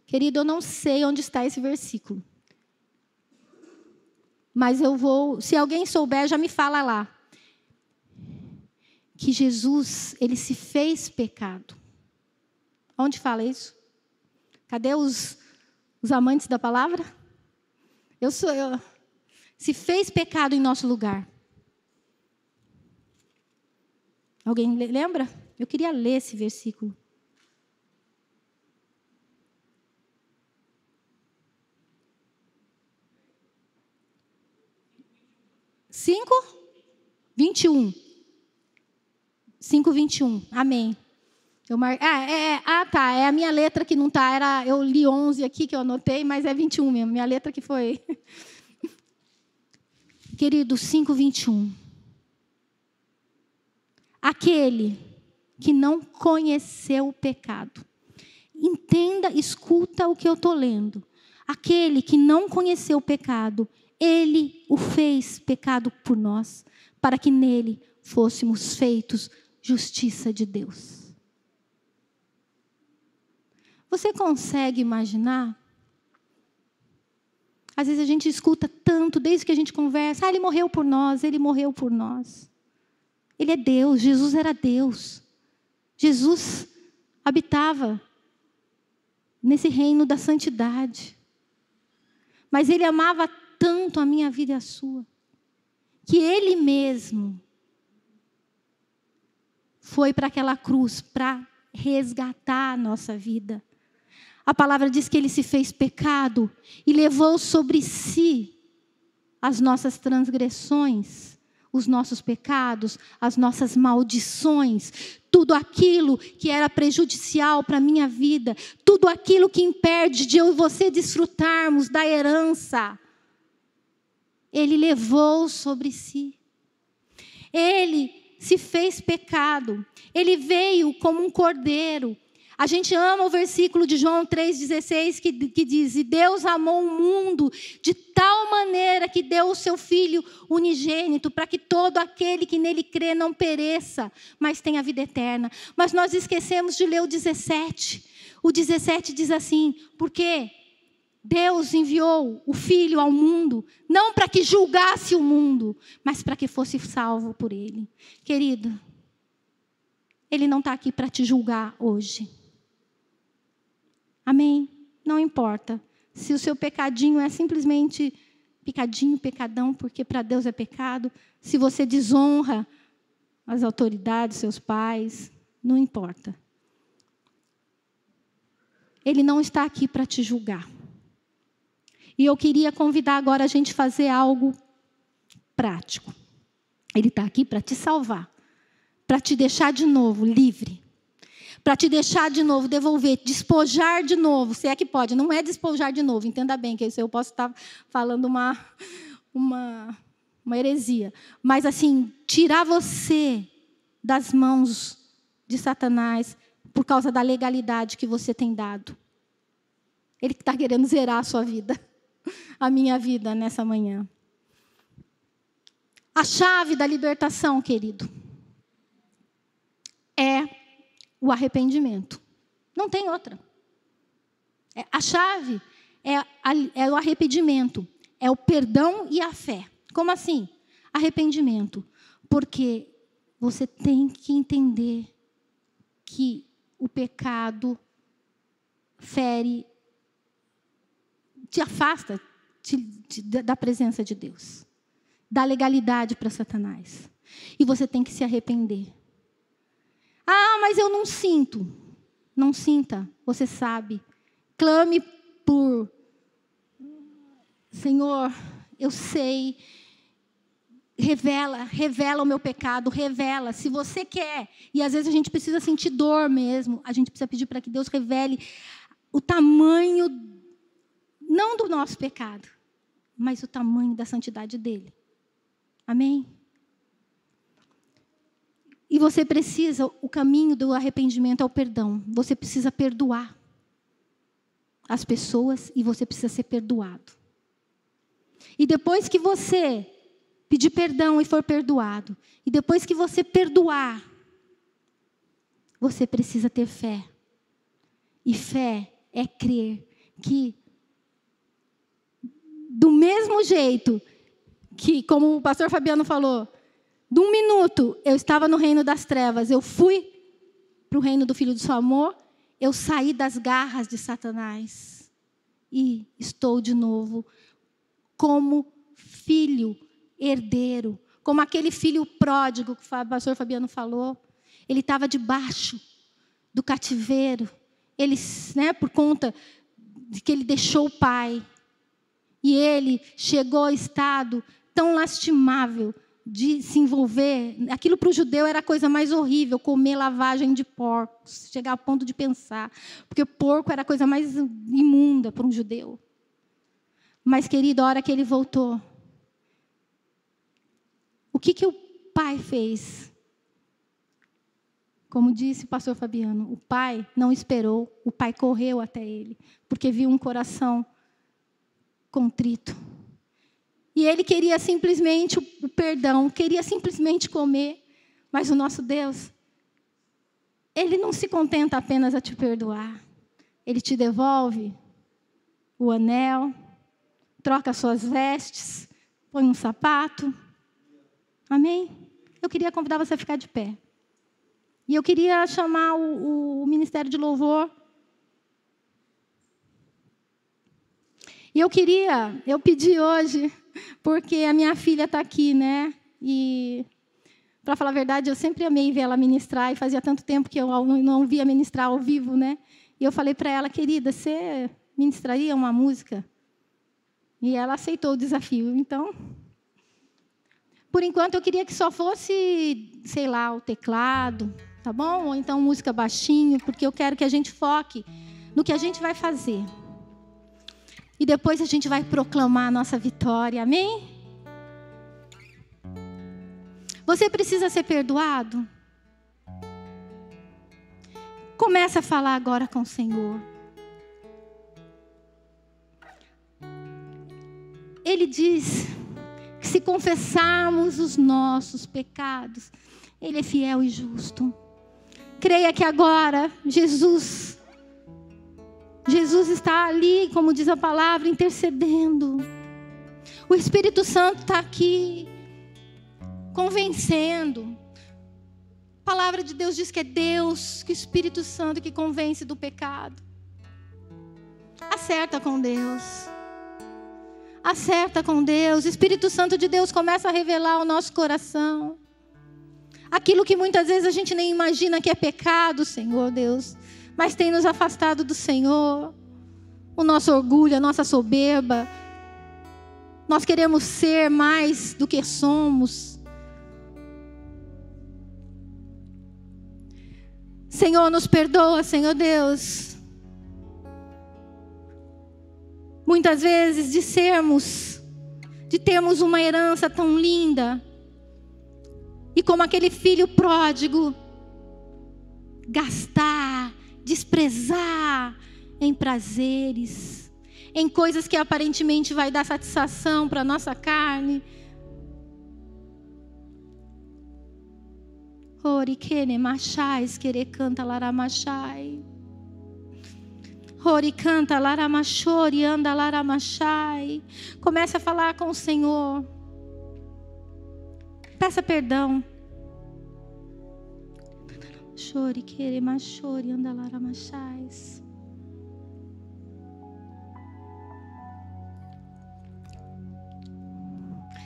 Querido, eu não sei onde está esse versículo. Mas eu vou, se alguém souber, já me fala lá. Que Jesus, ele se fez pecado. Onde fala isso? Cadê os amantes da palavra? Se fez pecado em nosso lugar. Alguém lembra? Eu queria ler esse versículo. 5:21. 5:21. Amém. Tá. É a minha letra que não está. Eu li 11 aqui que eu anotei, mas é 21 mesmo. Minha letra que foi. Querido, 5:21. Aquele que não conheceu o pecado. Entenda, escuta o que eu estou lendo. Aquele que não conheceu o pecado, ele o fez pecado por nós, para que nele fôssemos feitos justiça de Deus. Você consegue imaginar? Às vezes a gente escuta tanto, desde que a gente conversa, ele morreu por nós, ele morreu por nós. Ele é Deus, Jesus era Deus. Jesus habitava nesse reino da santidade. Mas ele amava tanto a minha vida e a sua, que ele mesmo foi para aquela cruz para resgatar a nossa vida. A palavra diz que ele se fez pecado e levou sobre si as nossas transgressões, os nossos pecados, as nossas maldições, tudo aquilo que era prejudicial para a minha vida, tudo aquilo que impede de eu e você desfrutarmos da herança. Ele levou sobre si. Ele se fez pecado. Ele veio como um cordeiro. A gente ama o versículo de João 3,16 que diz: e Deus amou o mundo de tal maneira que deu o seu Filho unigênito, para que todo aquele que nele crê não pereça, mas tenha vida eterna. Mas nós esquecemos de ler o 17. O 17 diz assim: porque Deus enviou o Filho ao mundo, não para que julgasse o mundo, mas para que fosse salvo por ele. Querido, ele não está aqui para te julgar hoje. Amém? Não importa se o seu pecadinho é simplesmente pecadinho, pecadão, porque para Deus é pecado. Se você desonra as autoridades, seus pais, não importa. Ele não está aqui para te julgar. E eu queria convidar agora a gente a fazer algo prático. Ele está aqui para te salvar, para te deixar de novo livre. Para te deixar de novo, devolver, despojar de novo, se é que pode. Não é despojar de novo, entenda bem, que isso eu posso estar falando uma heresia. Mas assim, tirar você das mãos de Satanás por causa da legalidade que você tem dado. Ele está querendo zerar a sua vida, a minha vida nessa manhã. A chave da libertação, querido, é o arrependimento. Não tem outra. A chave é o arrependimento. É o perdão e a fé. Como assim? Arrependimento. Porque você tem que entender que o pecado fere, te afasta da presença de Deus. Dá legalidade para Satanás. E você tem que se arrepender. Ah, mas eu não sinto. Não sinta, você sabe. Clame por: Senhor, eu sei. Revela o meu pecado, revela. Se você quer, e às vezes a gente precisa sentir dor mesmo, a gente precisa pedir para que Deus revele o tamanho, não do nosso pecado, mas o tamanho da santidade dele. Amém? E você precisa, o caminho do arrependimento é o perdão. Você precisa perdoar as pessoas e você precisa ser perdoado. E depois que você pedir perdão e for perdoado, e depois que você perdoar, você precisa ter fé. E fé é crer que, do mesmo jeito que, como o pastor Fabiano falou, de um minuto eu estava no reino das trevas, eu fui para o reino do Filho do seu amor, eu saí das garras de Satanás e estou de novo como filho herdeiro, como aquele filho pródigo que o pastor Fabiano falou. Ele estava debaixo do cativeiro, ele, por conta de que ele deixou o pai. E ele chegou ao estado tão lastimável de se envolver. Aquilo para o judeu era a coisa mais horrível, comer lavagem de porcos, chegar ao ponto de pensar. Porque o porco era a coisa mais imunda para um judeu. Mas, querido, a hora que ele voltou, o que o pai fez? Como disse o pastor Fabiano, o pai não esperou, o pai correu até ele, porque viu um coração contrito. E ele queria simplesmente o perdão, queria simplesmente comer. Mas o nosso Deus, Ele não se contenta apenas a te perdoar. Ele te devolve o anel, troca as suas vestes, põe um sapato. Amém? Eu queria convidar você a ficar de pé. E eu queria chamar o Ministério de Louvor. E eu pedi hoje, porque a minha filha está aqui, né? E, para falar a verdade, eu sempre amei ver ela ministrar, e fazia tanto tempo que eu não via ministrar ao vivo, né? E eu falei para ela, querida, você ministraria uma música? E ela aceitou o desafio. Então, por enquanto, eu queria que só fosse, sei lá, o teclado, tá bom? Ou então música baixinho, porque eu quero que a gente foque no que a gente vai fazer. E depois a gente vai proclamar a nossa vitória, amém? Você precisa ser perdoado? Começa a falar agora com o Senhor. Ele diz que se confessarmos os nossos pecados, Ele é fiel e justo. Creia que agora Jesus está ali, como diz a palavra, intercedendo. O Espírito Santo está aqui, convencendo. A palavra de Deus diz que é Deus, que o Espírito Santo que convence do pecado. Acerta com Deus. Acerta com Deus. O Espírito Santo de Deus começa a revelar ao nosso coração aquilo que muitas vezes a gente nem imagina que é pecado, Senhor Deus, mas tem nos afastado do Senhor. O nosso orgulho, a nossa soberba. Nós queremos ser mais do que somos. Senhor, nos perdoa, Senhor Deus. Muitas vezes de termos uma herança tão linda, e como aquele filho pródigo, gastar, desprezar em prazeres, em coisas que aparentemente vai dar satisfação para a nossa carne. Orikene machais, querer canta laramachai. Oricanta laramachori, anda laramachai. Comece a falar com o Senhor. Peça perdão. Chore, querer machori, anda laramachais.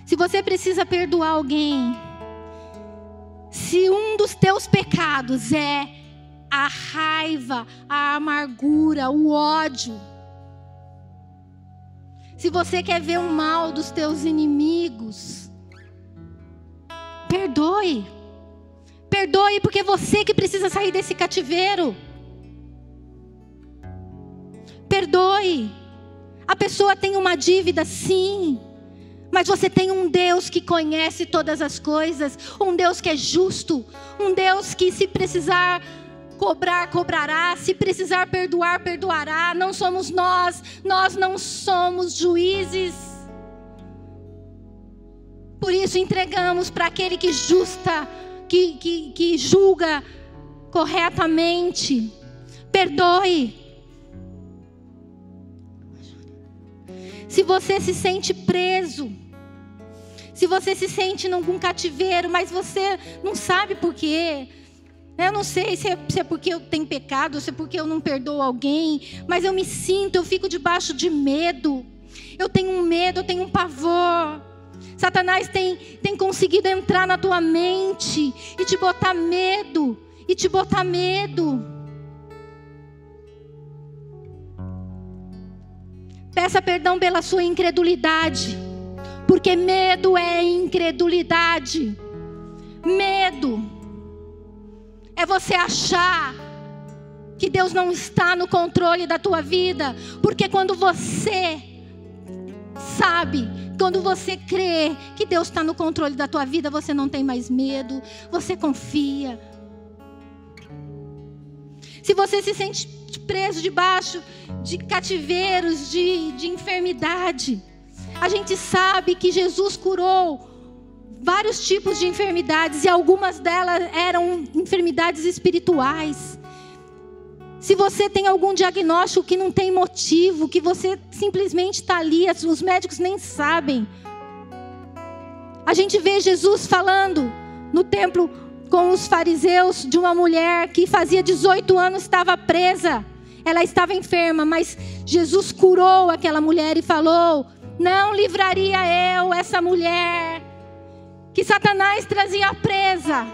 Se você precisa perdoar alguém, se um dos teus pecados é a raiva, a amargura, o ódio, se você quer ver o mal dos teus inimigos, perdoe. Perdoe, porque é você que precisa sair desse cativeiro. Perdoe. A pessoa tem uma dívida, sim. Mas você tem um Deus que conhece todas as coisas, um Deus que é justo, um Deus que se precisar cobrar, cobrará, se precisar perdoar, perdoará. Não somos nós não somos juízes. Por isso entregamos para aquele que julga corretamente. Perdoe. Se você se sente preso, se você se sente em algum cativeiro, mas você não sabe por quê. Eu não sei se é porque eu tenho pecado, se é porque eu não perdoo alguém, mas eu fico debaixo de medo. Eu tenho um medo, eu tenho um pavor. Satanás tem conseguido entrar na tua mente e te botar medo, Peça perdão pela sua incredulidade, porque medo é incredulidade. Medo é você achar que Deus não está no controle da tua vida, porque quando você sabe, quando você crê que Deus está no controle da tua vida, você não tem mais medo, você confia. Se você se sente preso debaixo de cativeiros, de enfermidade, a gente sabe que Jesus curou vários tipos de enfermidades, e algumas delas eram enfermidades espirituais. Se você tem algum diagnóstico que não tem motivo, que você simplesmente está ali, os médicos nem sabem. A gente vê Jesus falando no templo com os fariseus de uma mulher que fazia 18 anos estava presa. Ela estava enferma, mas Jesus curou aquela mulher e falou: não livraria eu essa mulher que Satanás trazia presa.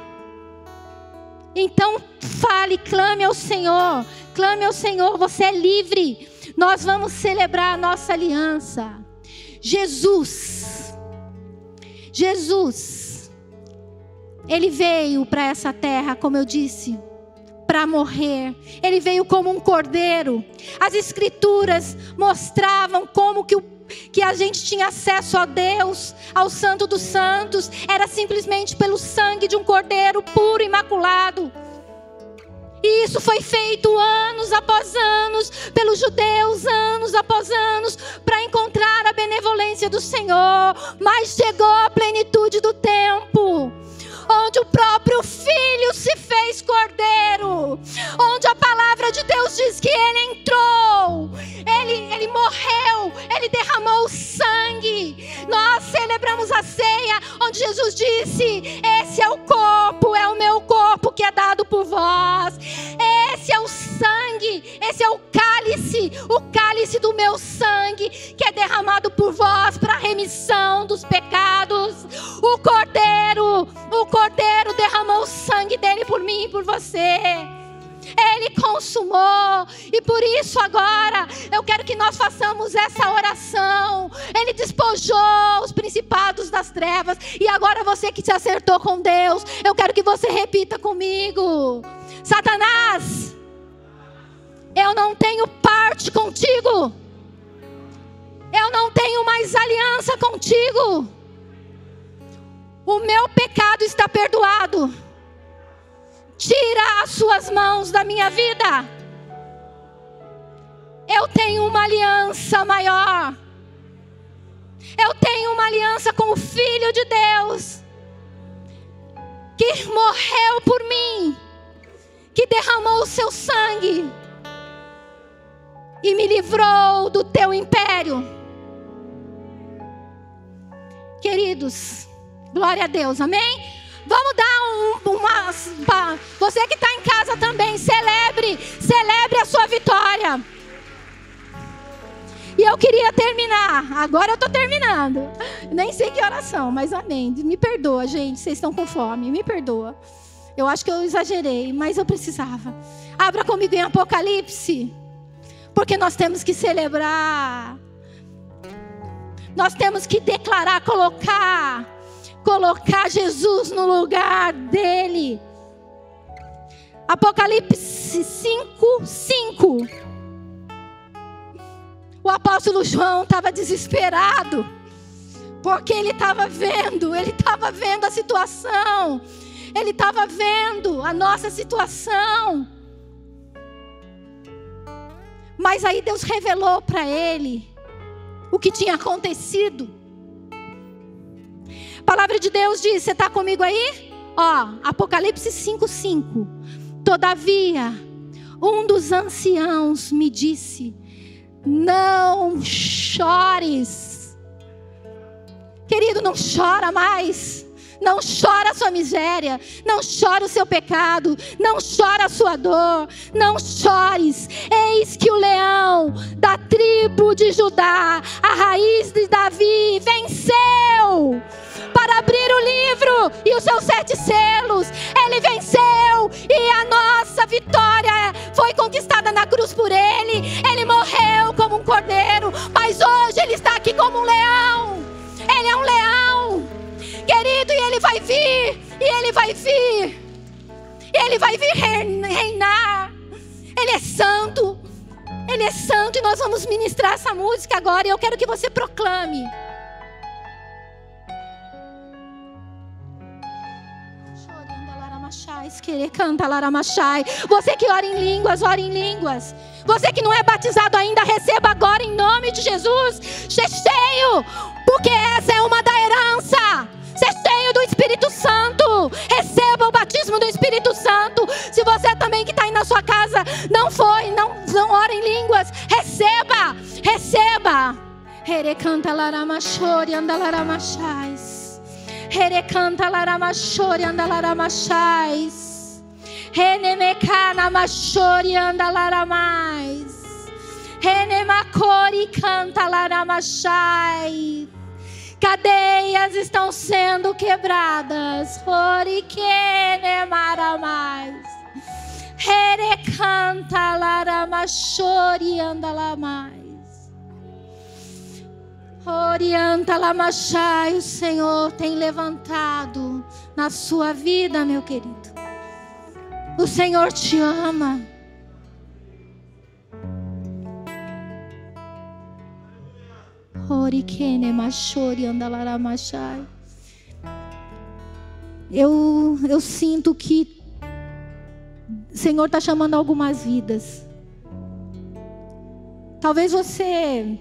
Então fale, clame ao Senhor, você é livre. Nós vamos celebrar a nossa aliança. Jesus, Ele veio para essa terra, como eu disse, para morrer. Ele veio como um cordeiro. As escrituras mostravam como que a gente tinha acesso a Deus, ao Santo dos Santos, era simplesmente pelo sangue de um cordeiro puro, imaculado. E isso foi feito anos após anos, pelos judeus, anos após anos, para encontrar a benevolência do Senhor. Mas chegou a plenitude do tempo, onde o próprio Filho se fez cordeiro, onde a palavra de Deus diz que Ele entrou, Ele morreu, Ele derramou o sangue. Nós celebramos a ceia, onde Jesus disse: esse é o corpo, é o meu corpo que é dado por vós. Esse é o sangue, esse é o cálice do meu sangue, que é derramado por vós para a remissão dos pecados. O Cordeiro derramou o sangue dele por mim e por você. Ele consumou. E por isso agora eu quero que nós façamos essa oração. Ele despojou os principados das trevas. E agora você que se acertou com Deus, eu quero que você repita comigo: Satanás, eu não tenho parte contigo. Eu não tenho mais aliança contigo. O meu pecado está perdoado. Tira as suas mãos da minha vida. Eu tenho uma aliança maior. Eu tenho uma aliança com o Filho de Deus, que morreu por mim, que derramou o seu sangue e me livrou do teu império. Queridos, glória a Deus, amém? Vamos dar você que está em casa também, celebre a sua vitória. E eu queria terminar, agora eu estou terminando. Nem sei que oração, mas amém. Me perdoa, gente, vocês estão com fome, me perdoa. Eu acho que eu exagerei, mas eu precisava. Abra comigo em Apocalipse, porque nós temos que celebrar. Nós temos que declarar, colocar Jesus no lugar dele. Apocalipse 5:5. O apóstolo João estava desesperado, Porque ele estava vendo a situação. Ele estava vendo a nossa situação. Mas aí Deus revelou para ele o que tinha acontecido. A palavra de Deus diz, você está comigo aí? Ó, Apocalipse 5:5. Todavia, um dos anciãos me disse: não chores. Querido, não chora mais. Não chora a sua miséria, não chora o seu pecado, não chora a sua dor, não chores. Eis que o leão da tribo de Judá, a raiz de Davi, venceu para abrir o livro e os seus 7 selos. Ele venceu e a nossa vitória foi conquistada na cruz por ele. Ele morreu como um cordeiro, mas hoje ele está aqui como um leão. Ele é um leão, querido, e ele vai vir, ele vai vir reinar. Ele é santo e nós vamos ministrar essa música agora, e eu quero que você proclame. Você que ora em línguas, ore em línguas. Você que não é batizado ainda, receba agora em nome de Jesus. Ser cheio, porque essa é uma da herança. Ser cheio do Espírito Santo. Receba o batismo do Espírito Santo. Se você também que está aí na sua casa não ora em línguas, receba. Recanta laramachori andalaramachais. Recanta laramachori andalaramachais. Renemecana machori andalaramais. Renemacori canta laramachai. Cadeias estão sendo quebradas. Oriquene maramais. Rerecanta laramachori andalamais. Orienta lamachai. O Senhor tem levantado na sua vida, meu querido. O Senhor te ama. Eu sinto que o Senhor está chamando algumas vidas. Talvez você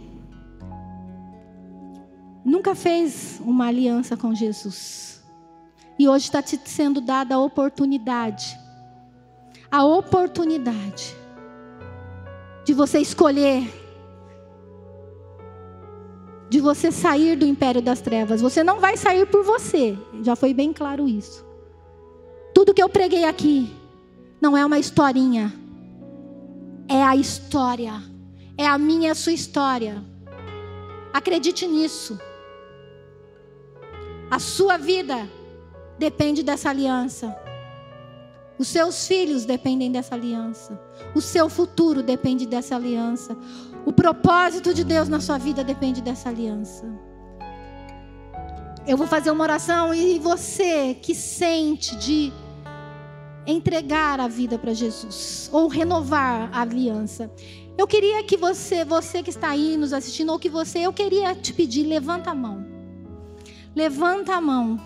nunca fez uma aliança com Jesus. E hoje está te sendo dada a oportunidade de você escolher, de você sair do império das trevas. Você não vai sair por você, já foi bem claro isso. Tudo que eu preguei aqui não é uma historinha, é a história, é a minha e a sua história. Acredite nisso. A sua vida depende dessa aliança. Os seus filhos dependem dessa aliança. O seu futuro depende dessa aliança. O propósito de Deus na sua vida depende dessa aliança. Eu vou fazer uma oração e você que sente de entregar a vida para Jesus ou renovar a aliança, eu queria que você que está aí nos assistindo, ou que eu queria te pedir, levanta a mão. Levanta a mão.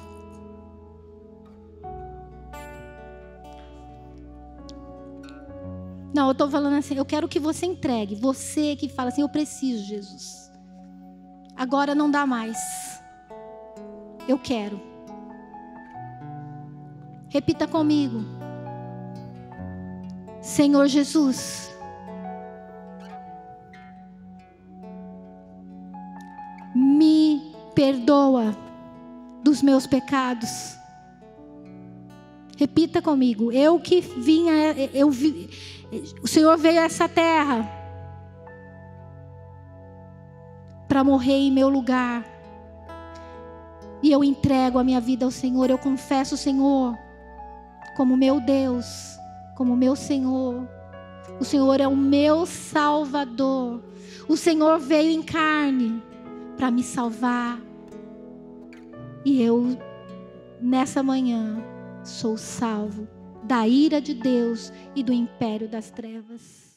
Não, eu estou falando assim, eu quero que você entregue. Você que fala assim, eu preciso, Jesus. Agora não dá mais. Eu quero. Repita comigo. Senhor Jesus, me perdoa dos meus pecados. Repita comigo. O Senhor veio a essa terra para morrer em meu lugar. E eu entrego a minha vida ao Senhor. Eu confesso o Senhor como meu Deus, como meu Senhor. O Senhor é o meu Salvador. O Senhor veio em carne para me salvar. E eu, nessa manhã, sou salvo da ira de Deus e do império das trevas.